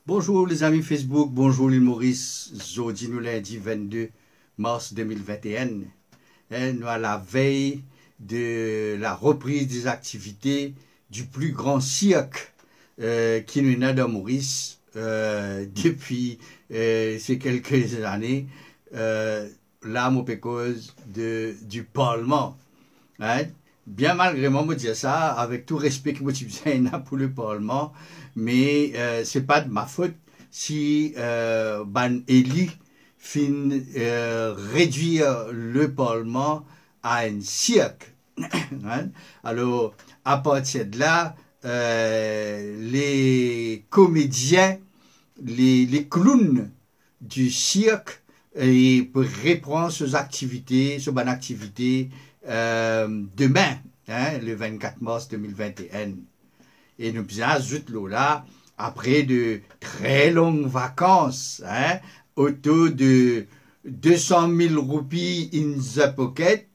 Bonjour les amis Facebook, bonjour l'île Maurice, aujourd'hui nous lundi 22 mars 2021. Nous à la veille de la reprise des activités du plus grand cirque qui nous est dans Maurice depuis ces quelques années, là, mon cause du Parlement. Hein? Bien malgré moi, je dis ça, avec tout respect que je pour le Parlement, mais c'est pas de ma faute si ban élu fin réduire le Parlement à un cirque. Hein? Alors, à partir de là, les comédiens, les clowns du cirque, et pour reprendre ces activités, ces bonnes activités, demain, hein, le 24 mars 2021. Et nous ajoutons là, après de très longues vacances, hein, autour de 200 000 roupies in the pocket,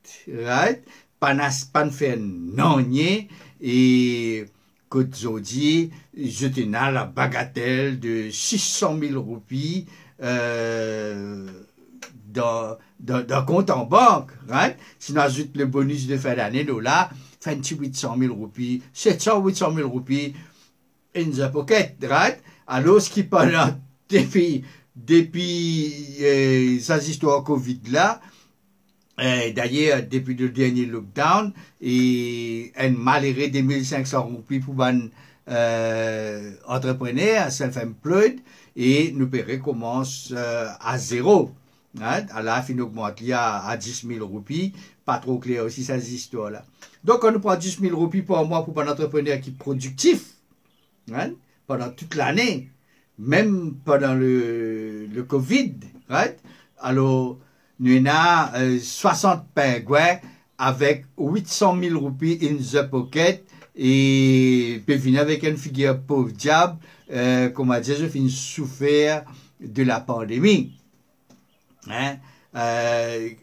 right? Pas faire non, et qu'aujourd'hui, je tenais à la bagatelle de 600 000 roupies, dans compte en banque, right? Si nous ajoutons le bonus de fin d'année, là, 800 000 roupies, 800 000 roupies in the pocket, right? Alors, ce qui pendant depuis ces histoires Covid là, d'ailleurs, depuis le dernier lockdown, et un malheureux de 1500 roupies pour un entrepreneur, self-employed, et nous recommence à zéro. Hein? À la fin, on augmente à 10 000 roupies. Pas trop clair aussi, ces histoires-là. Donc, on nous prend 10 000 roupies par mois pour un entrepreneur qui est productif. Hein? Pendant toute l'année. Même pendant le Covid. Right? Alors, nous avons 60 pingouins avec 800 000 roupies in the pocket. Et puis venir avec une figure pauvre diable. Comment dire, je finis souffert de la pandémie. Hein?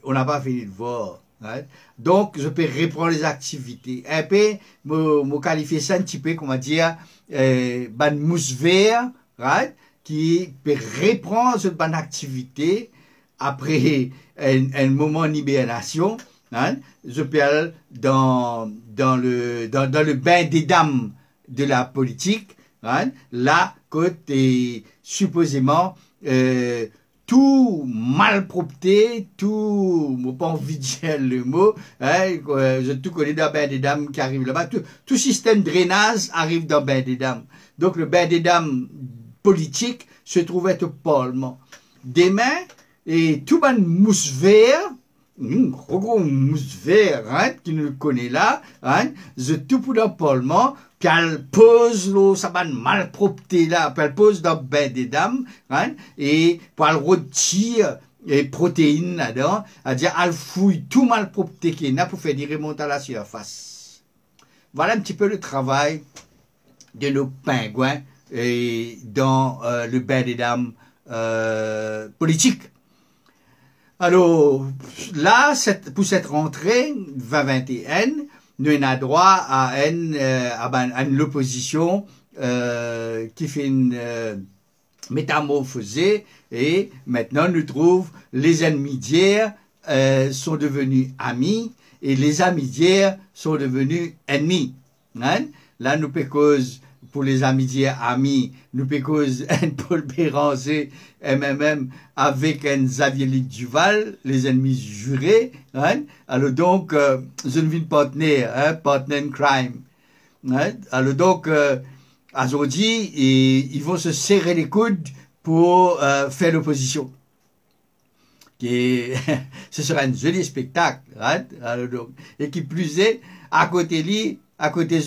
On n'a pas fini de voir. Hein? Donc, je peux reprendre les activités. Un peu, me qualifier ça un petit peu, comment dire, ban mousse vert, right? Qui peut reprendre cette bonne activité après un moment de libération. Hein? Je peux aller dans le bain des dames de la politique. Hein? Là, côté supposément, tout malpropreté, tout, je n'ai pas envie de dire le mot, hein, je tout connais dans le bain des dames qui arrive là-bas, tout système de drainage arrive dans le bain des dames. Donc le bain des dames politique se trouvait au Parlement. Demain, et tout le mousse vert, gros mousse vert, hein, qui nous connaît là, hein, je tout pour le Parlement, puis elle pose ça va malpropreté là, puis elle pose dans le bain des dames, hein, et pour elle retire les protéines là-dedans, c'est-à-dire elle fouille tout malpropreté qu'il y a pour faire des remontes à la surface. Voilà un petit peu le travail de nos pingouins dans le bain des dames politique. Alors là, pour cette rentrée 2021, nous avons droit à l'opposition qui fait une métamorphosée et maintenant nous trouvons les ennemis d'hier sont devenus amis et les amis d'hier sont devenus ennemis. Hein? Là, nous cause pour les amis d'hier amis, nous cause un Paul Béranger MMM avec un Xavier Luc Duval, les ennemis jurés. Hein? Alors donc, je ne vis partenaire, hein? Partner in crime. Hein? Alors donc, aujourd'hui, ils vont se serrer les coudes pour faire l'opposition. Ce sera un joli spectacle. Hein? Alors donc, et qui plus est, à côté des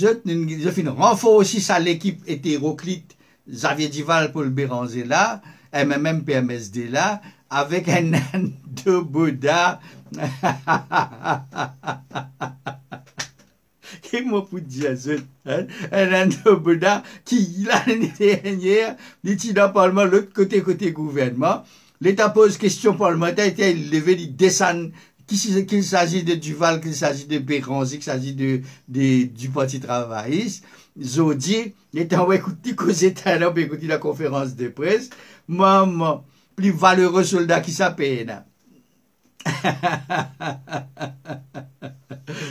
autres, je finis renfort aussi ça l'équipe hétéroclite, Xavier Duval pour le Béranger là, MMM PMSD là, avec un de Bouddha. Qui m'a pour dire ça? Un de Bouddha qui, l'année dernière, il était dans le Parlement, l'autre côté gouvernement. L'État pose question parlementaire, il levé, il descend. Qu'il s'agit de Duval, qu'il s'agit de Béranger, qu'il s'agit du Parti travailliste, Zodi, étant écouté cause état écouté la conférence de presse, maman, plus valeureux soldat qui s'appelle.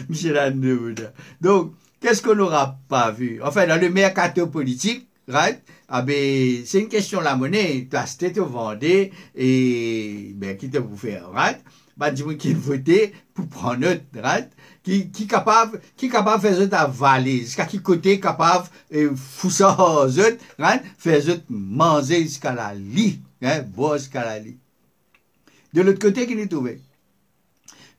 Michel Anouda. Donc, qu'est-ce qu'on n'aura pas vu? Enfin, dans le mercato politique, right? Ah ben, c'est une question de la monnaie. Tu as acheté, tu vendé, et ben, qui te vous faire, right? Ben, dis-moi qui voter pour prendre note, right? Qui capable de faire ça ta valise, jusqu'à qui côté capable foutre ça aux autres, right? Faire ça manger jusqu'à la lit, hein? Boire jusqu'à la lit. De l'autre côté, qui nous trouve?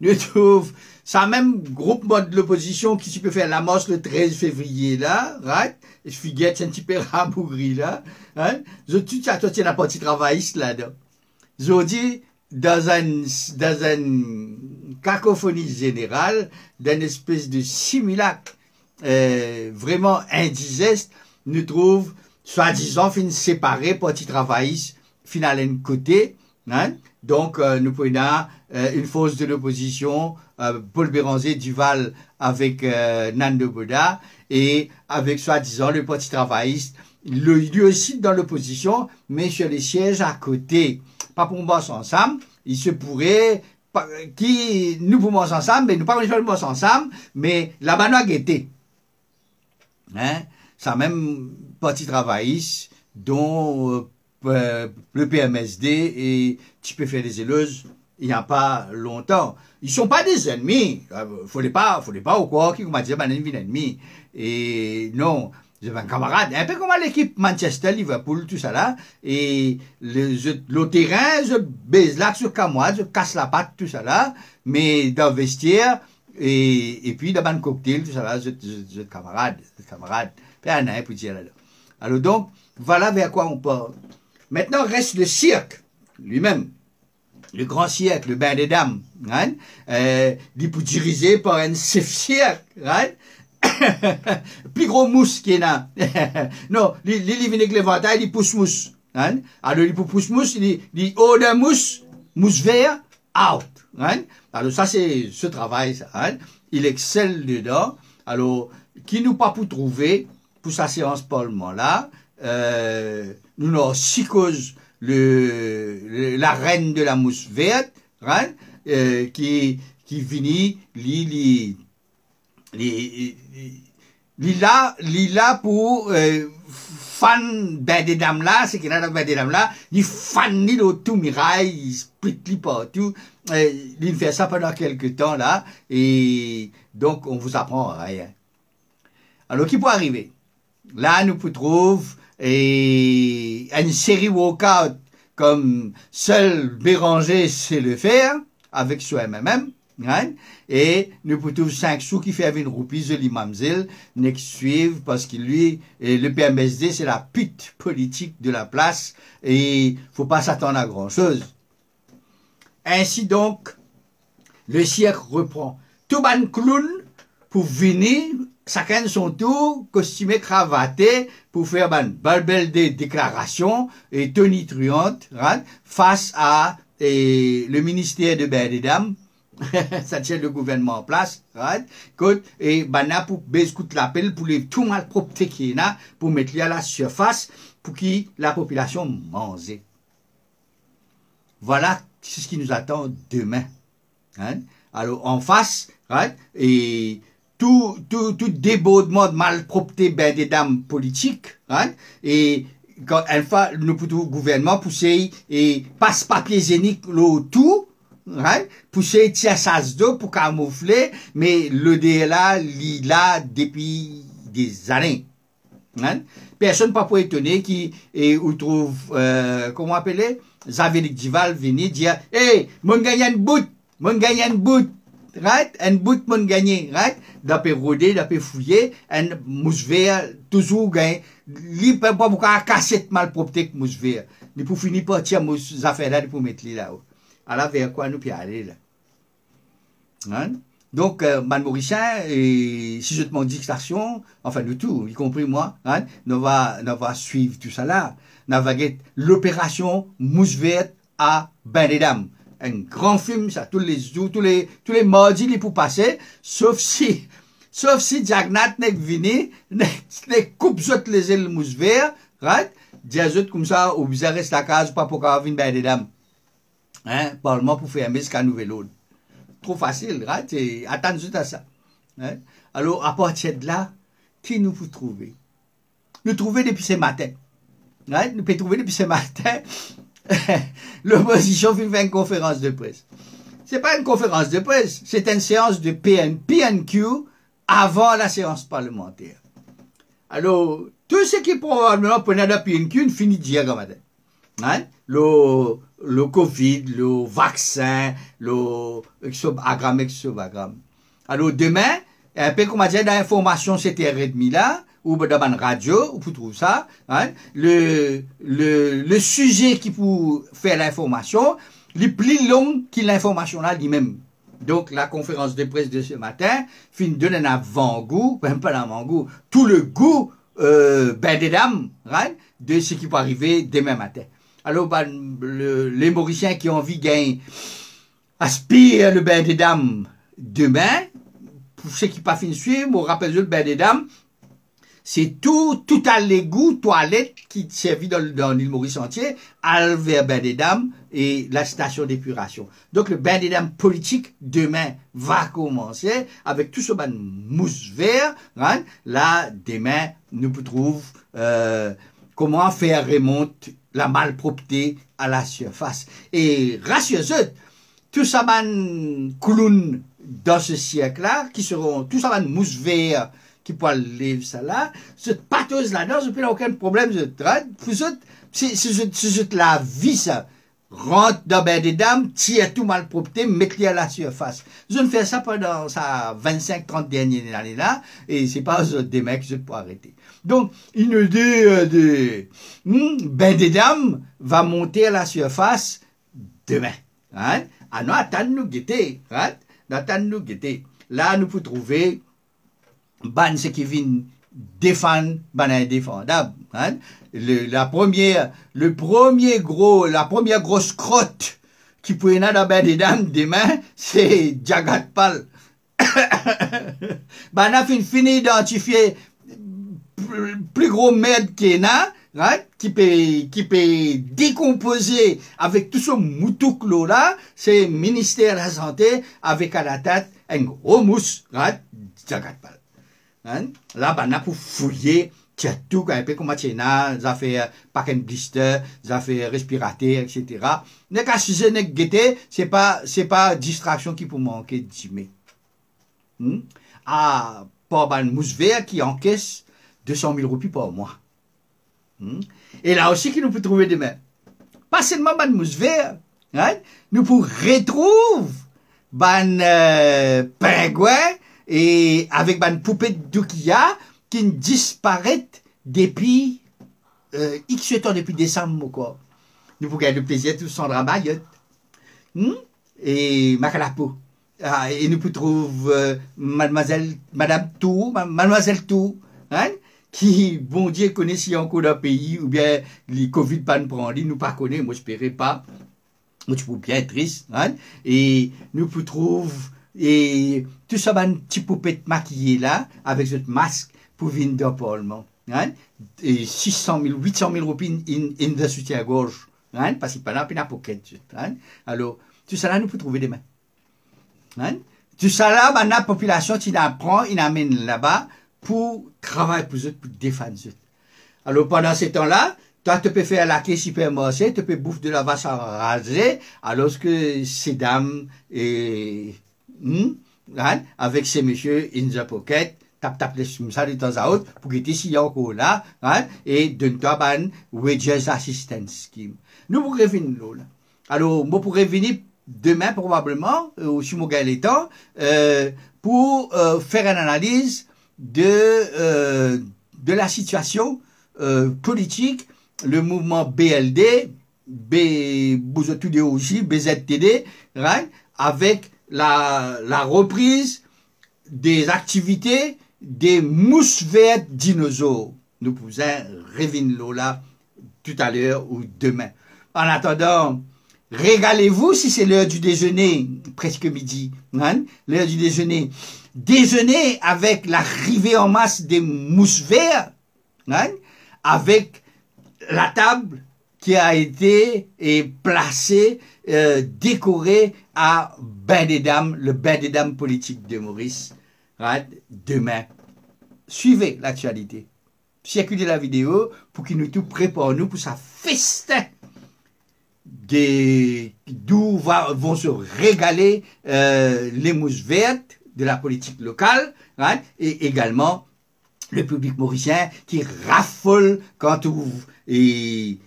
Nous trouve ça même groupement de l'opposition qui peut faire l'amorce le 13 février là, right? Et je suis un petit peu rabougri là, hein? Je tout ça c'est la partie travailliste là-dedans. Je dis dans une cacophonie générale, dans une espèce de simulacre vraiment indigeste, nous trouve soi-disant fin séparé parti travailliste final un côté, hein? Donc nous prenons une force de l'opposition, Paul Béranger Duval avec Nando Boda, et avec soi-disant le parti travailliste, lui aussi dans l'opposition, mais sur les sièges à côté. Pas pour bosse ensemble, il se pourrait, qui nous pouvons ensemble, mais nous pas nous bosse ensemble, mais là-bas nous a guetté. Hein? Ça même parti travailliste, dont le PMSD et tu peux faire des éleuses il n'y a pas longtemps. Ils sont pas des ennemis. Faut pas ou quoi, qui m'a dit, ben, un ennemi. Et non, j'ai un camarade, un peu comme l'équipe Manchester, Liverpool, tout ça là. Et le terrain, je baise là sur Camois, je casse la patte, tout ça là. Mais dans le vestiaire, et puis dans un cocktail, tout ça là, je camarade. Puis un an, pour dire là. Alors donc, voilà vers quoi on parle. Maintenant, reste le cirque, lui-même. Le grand cirque, le bain des dames, hein? Il peut diriger par un chef cirque, hein? Plus gros mousse qu'il y a. Non, il vient avec l'éventail, il pousse mousse, hein? Alors, il pousse mousse, il haut d'un mousse vert, out, hein? Alors, ça, c'est ce travail, ça, hein? Il excelle dedans. Alors, qui nous pas pour trouver, pour sa séance parlement là, nous avons six causes, la reine de la mousse verte, hein, qui finit, là pour, fan ben des dames là, c'est qu'il y a ben des dames là, il fan ni le tout mirail, il split li partout, il fait ça pendant quelques temps là, et donc on vous apprend rien. Alors, qui peut arriver? Là, nous trouvons une série workout comme seul Béranger sait le faire, avec soi-même, hein? Et nous trouvons 5 sous qui fait une roupie de l'imamzel, n'est suivre parce que lui, le PMSD, c'est la pute politique de la place, et faut pas s'attendre à grand chose. Ainsi donc, le cirque reprend. Tout ban clown pour venir, chacun son tour, costumé, cravaté, pour faire une belle déclaration et tonitruante, hein, face à le ministère de Bain des Dames, ça tient le gouvernement en place, right? Et bana pour baiscoute l'appel pour les tout mal propre qui est là, pour mettre à la surface, pour que la population mange. Voilà ce qui nous attend demain. Hein? Alors, en face, right? Et tout débordement de malpropreté ben des dames politiques, hein? Et quand une fois nous pouvons gouvernement pousser et passe papier hygiénique tout, hein? Pousser tiers d'eau pour camoufler, mais le DLA il là depuis des années. Hein? Personne pas pour étonner qui ou trouve comment appeler Xavier Duval venir dire hey mon gagne une bout right un bout mon gagné right d'après rôder d'après fouiller un mousse vert toujours gagne li pas pour casser mal propre que mousse vert ni pour finir par tirer mousse affaire là pour mettre là-haut alors vers quoi nous puis aller là hein? Donc, Man Mauricien, et si je te demande dictation, enfin de tout, y compris moi, hein, on va suivre tout ça là. On va get l'opération Mousse Verte à Bain des Dames. Un grand film, ça, tous les mardis, il pour passer, sauf si Sauf si Jagnat n'est venu, n'est coupe zot les ailes mousse vert, right? Diazot comme ça, ou bizarre reste la case, pas pour qu'on vienne ben des dames. Hein? Parlement pour faire un mesca nouvel autre. Trop facile, right? Et attendre juste à ça. Hein? Alors, à partir de là, qui nous peut trouver? Nous trouver depuis ce matin. Right? Nous pouvons trouver depuis ce matin. L'opposition fait une conférence de presse. C'est pas une conférence de presse, c'est une séance de PNQ avant la séance parlementaire. Alors, tout ce qui probablement prenait de PNQ finit d'hier comme matin. Hein? Le Covid, le vaccin, le exobagramme. Alors, demain, un peu comme on dit dans l'information, c'était R&D là, ou dans une radio, vous trouvez ça, hein? Le sujet qui pour faire l'information, les plus long que l'information là lui-même. Donc, la conférence de presse de ce matin, fin donne un avant-goût, même pas un avant-goût, tout le goût, ben des dames, right? De ce qui peut arriver demain matin. Alors, ben, les Mauriciens qui ont envie de gagner, aspirent le bain des dames demain, pour ceux qui pas fini de suivre, on rappelle le bain des dames, c'est tout à l'égout, toilette qui servit dans l'île Maurice entier, vers bain des dames et la station d'épuration. Donc le bain des dames politique demain va commencer avec tout ce ban mousse vert. Hein? Là, demain, nous trouvons comment faire remonter la malpropreté à la surface. Et rassurez-vous, tout ça ban clown dans ce siècle-là, qui seront tout ça ban mousse vert, qui pourra lire ça là, cette pâteuse là-dedans, je n'ai aucun problème, c'est la vie ça. Rentre dans ben des dames, tire tout malpropreté, mettez à la surface. Je ne fais ça pendant ça 25-30 dernières années là, et c'est pas des mecs que je peux arrêter. Donc, une idée de ben des dames va monter à la surface demain. Hein? Ah non, attends-nous guetter. Hein? Attends-nous guetter. Là, nous pouvons trouver ban ce qui vient défendre ban indéfendable. Hein? La première grosse crotte qui peut y avoir dans ben des dames demain, c'est Jagat Pal. Ben a fini d'identifier plus gros merde qu'il y en a, right? qui peut décomposer avec tout ce moutouk là, c'est ministère de la Santé avec à la tête un gros mousse, right? Jagat Pal. Hein? Là, ben, pour fouiller, tu as tout, un peu comme tu as, des affaires paquet blister, des affaires respiratoires, etc. Mais quand si je n'ai guetté, c'est pas distraction qui peut manquer d'aimer. Ah, pas ben, mousse vert qui encaisse 200 000 roupies par mois. Et là aussi, qui nous peut trouver demain. Pas seulement ben mousse vert, hein? Nous pour retrouver ben, pingouin, et avec une poupée d'Ukia qui disparaît depuis X temps, depuis décembre, quoi. Nous pouvons gagner le plaisir tout Sandra Mayotte et Macalapo. Et nous pouvons trouver Madame Tou, Mademoiselle Tou, hein, qui, bon Dieu, connaît si encore d'un pays, ou bien les Covid pas nous prendre, nous pas connaît, moi je n'espérais pas. Moi je peux bien être triste, hein, et nous pouvons trouver et tout ça, un petit poupette maquillée là, avec ce masque pour venir dans le Parlement. Hein? Et 600 000, 800 000 roupies in de soutien-gorge. Hein? Parce qu'il n'y a pas de pocket. Hein? Alors, tout ça là, nous pouvons trouver des mains. Hein? Tout ça là, la population, tu l'apprends, il amène là-bas pour travailler pour eux, pour défendre eux. Alors, pendant ce temps-là, toi, tu peux faire la caisse supermarché, tu peux bouffer de la vache à raser, alors que ces dames et hein, avec ces messieurs in the pocket, tape les comme ça de temps à autre, pour qu'il y ait encore là, hein, et donne-toi ban wages assistance scheme. Nous pourrions venir là. Alors, moi pourrais venir demain probablement, si mon gars est temps, pour faire une analyse de la situation politique, le mouvement BLD, BZTD, right, avec la reprise des activités des mousses vertes dinosaures. Nous pouvons revenir là tout à l'heure ou demain. En attendant, régalez-vous si c'est l'heure du déjeuner, presque midi. Hein? L'heure du déjeuner. déjeuner avec l'arrivée en masse des mousses vertes, hein, avec la table qui a été placée, décorée à bain des dames, le bain des dames politique de Maurice, hein, demain. Suivez l'actualité. Circulez la vidéo pour qu'il nous tout prépare nous pour sa festin d'où vont se régaler les mousses vertes de la politique locale, hein, et également le public mauricien qui raffole quand et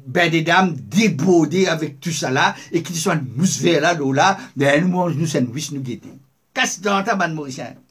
ben des dames débordées avec tout ça là et qui sont mousse vert là, là, nous mange nous sandwich nous guetter. Casse dans ta bande mauricien.